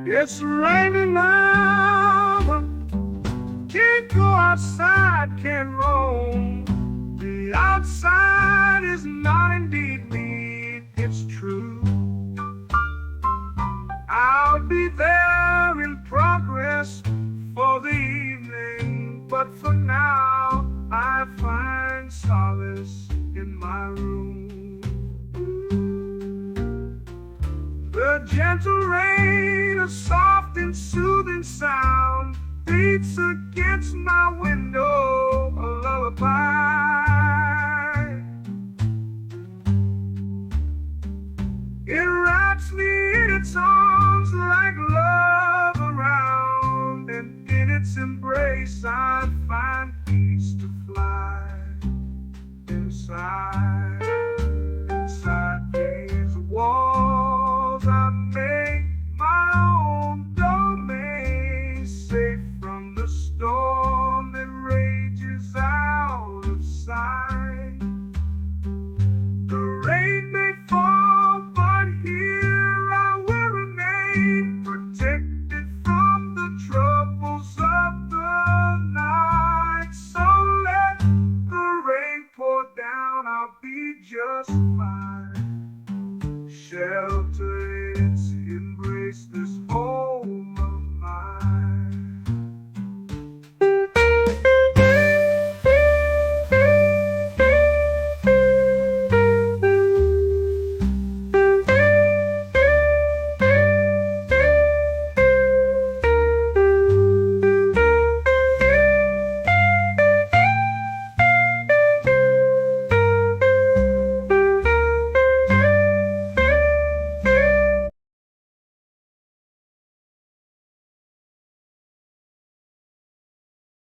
It's raining now, but can't go outside, can't roam. The outside is not indeed me, it's true. I'll be there in progress for the evening, but for now I find solace in my room. The gentle rain, a soft and soothing sound, beats against my window, a lullaby. It wraps me in its arms like love around, and in its embrace I find peace to fly. Inside these walls I make my own domain, safe from the storm that rages out of sight. The rain may fall, but here I will remain, protected from the troubles of the night. So let the rain pour down, I'll be just fine, sheltered in its